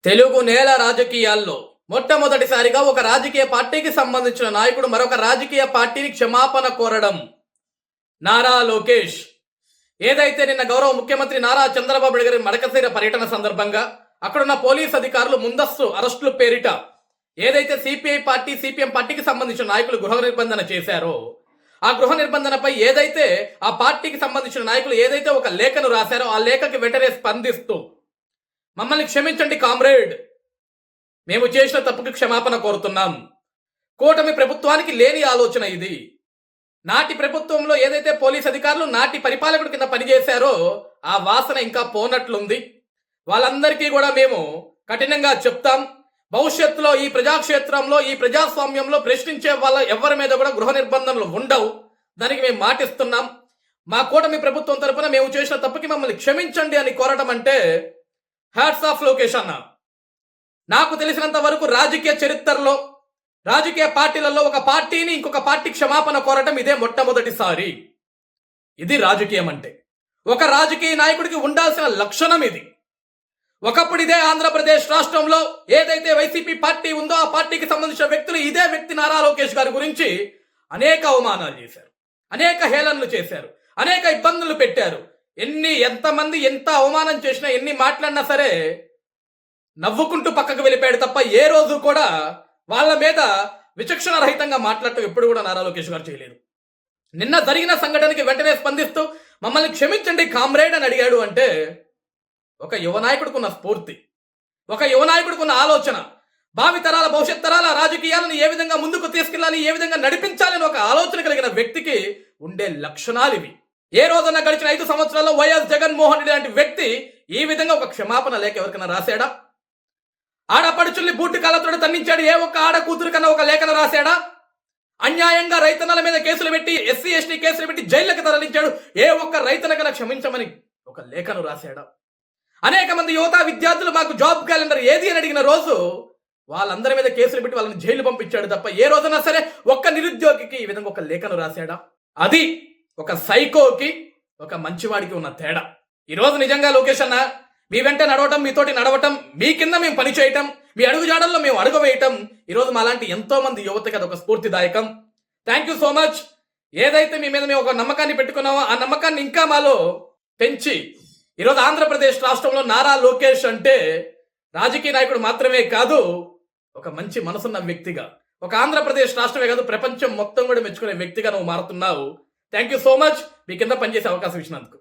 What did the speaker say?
తెలుగు నేల రాజకీయాల్లో మొట్టమొదటిసారిగా ఒక రాజకీయ పార్టీకి సంబంధించిన నాయకుడు మరొక రాజకీయ పార్టీని క్షమాపణ కోరడం. నారా లోకేష్ ఏదైతే నిన్న గౌరవ ముఖ్యమంత్రి నారా చంద్రబాబు నాయుడు గారి మడకశిర పర్యటన సందర్భంగా అక్కడున్న పోలీస్ అధికారులు ముందస్తు అరెస్టులు పేరిట ఏదైతే సిపిఎం పార్టీకి సంబంధించిన నాయకులు గృహ నిర్బంధన చేశారో ఆ గృహ నిర్బంధనపై ఏదైతే ఆ పార్టీకి సంబంధించిన నాయకులు ఏదైతే ఒక లేఖను రాశారో ఆ లేఖకి వెంటనే స్పందిస్తూ మమ్మల్ని క్షమించండి కామ్రేడ్, మేము చేసిన తప్పుకి క్షమాపణ కోరుతున్నాం. కూటమి ప్రభుత్వానికి లేని ఆలోచన ఇది. నాటి ప్రభుత్వంలో ఏదైతే పోలీస్ అధికారులు నాటి పరిపాలకుడి కింద పనిచేశారో ఆ వాసన ఇంకా పోనట్లుంది. వాళ్ళందరికీ కూడా మేము కఠినంగా చెప్తాం. భవిష్యత్తులో ఈ ప్రజాక్షేత్రంలో ఈ ప్రజాస్వామ్యంలో ప్రశ్నించే వాళ్ళ ఎవరి మీద కూడా గృహ నిర్బంధనలు ఉండవు. దానికి మేము మాటిస్తున్నాం. మా కూటమి ప్రభుత్వం తరపున మేము చేసిన తప్పుకి మమ్మల్ని క్షమించండి అని కోరటం అంటే హ్యాట్స్ ఆఫ్ లోకేష్ అన్న. నాకు తెలిసినంత వరకు రాజకీయ చరిత్రలో రాజకీయ పార్టీలలో ఒక పార్టీని ఇంకొక పార్టీ క్షమాపణ కోరటం ఇదే మొట్టమొదటిసారి. ఇది రాజకీయం అంటే ఒక రాజకీయ నాయకుడికి ఉండాల్సిన లక్షణం ఇది. ఒకప్పుడు ఇదే ఆంధ్రప్రదేశ్ రాష్ట్రంలో ఏదైతే వైసీపీ పార్టీ ఉందో ఆ పార్టీకి సంబంధించిన వ్యక్తులు ఇదే వ్యక్తి నారా లోకేష్ గారి గురించి అనేక అవమానాలు చేశారు, అనేక హేళనలు చేశారు, అనేక ఇబ్బందులు పెట్టారు. ఎంతమంది ఎంత అవమానం చేసినా ఎన్ని మాట్లాడినా సరే నవ్వుకుంటూ పక్కకు వెళ్ళిపోయాడు తప్ప ఏ రోజు కూడా వాళ్ళ మీద విచక్షణ రహితంగా మాట్లాడటం ఎప్పుడు కూడా నారా లోకేష్ గారు చేయలేదు. నిన్న జరిగిన సంఘటనకి వెంటనే స్పందిస్తూ మమ్మల్ని క్షమించండి కామ్రేడ్ అని అడిగాడు అంటే ఒక యువ నాయకుడికున్న స్ఫూర్తి, ఒక యువ నాయకుడికున్న ఆలోచన, భావితరాల భవిష్యత్ తరాల రాజకీయాలను ఏ విధంగా ముందుకు తీసుకెళ్లాలి, ఏ విధంగా నడిపించాలని ఒక ఆలోచన కలిగిన వ్యక్తికి ఉండే లక్షణాలు ఇవి. ఏ రోజున గడిచిన 5 సంవత్సరాల్లో వైఎస్ జగన్మోహన్ రెడ్డి లాంటి వ్యక్తి ఈ విధంగా ఒక క్షమాపణ లేఖ ఎవరికైనా రాశాడా? ఆడపడుచుల్ని బూటు కాళ్ళతో తన్నించాడు, ఏ ఒక్క ఆడ కూతురు కన్నా ఒక లేఖను రాశాడా? అన్యాయంగా రైతన్నల మీద కేసులు పెట్టి ఎస్సీ ఎస్టీ కేసులు పెట్టి జైళ్ళకి తరలించాడు, ఏ ఒక్క రైతనకన్నా క్షమించమని ఒక లేఖను రాశాడా? అనేక మంది యువత విద్యార్థులు మాకు జాబ్ క్యాలెండర్ ఏది అని అడిగిన రోజు వాళ్ళందరి మీద కేసులు పెట్టి వాళ్ళని జైలు పంపించాడు తప్ప ఏ రోజునా సరే ఒక్క నిరుద్యోగికి ఈ విధంగా ఒక లేఖను రాశాడా? అది ఒక సైకోకి ఒక మంచివాడికి ఉన్న తేడా. ఈరోజు నిజంగా లోకేష్ అన్న మీ వెంట నడవటం, మీతోటి నడవటం, మీ కింద మేము పని చేయటం, మీ అడుగుజాడల్లో మేము అడుగు వేయటం ఈరోజు మాలాంటి ఎంతో మంది యువతకి అదొక స్ఫూర్తిదాయకం. Thank you so much. ఏదైతే మీ మీద మేము ఒక నమ్మకాన్ని పెట్టుకున్నామో ఆ నమ్మకాన్ని ఇంకా మాలో పెంచి ఈరోజు ఆంధ్రప్రదేశ్ రాష్ట్రంలో నారా లోకేష్ అంటే రాజకీయ నాయకుడు మాత్రమే కాదు, ఒక మంచి మనసున్న వ్యక్తిగా, ఒక ఆంధ్రప్రదేశ్ రాష్ట్రమే కాదు ప్రపంచం మొత్తం కూడా మెచ్చుకునే వ్యక్తిగా నువ్వు మారుతున్నావు. Thank you so much. మీ కింద పనిచేసే అవకాశం ఇచ్చినందుకు.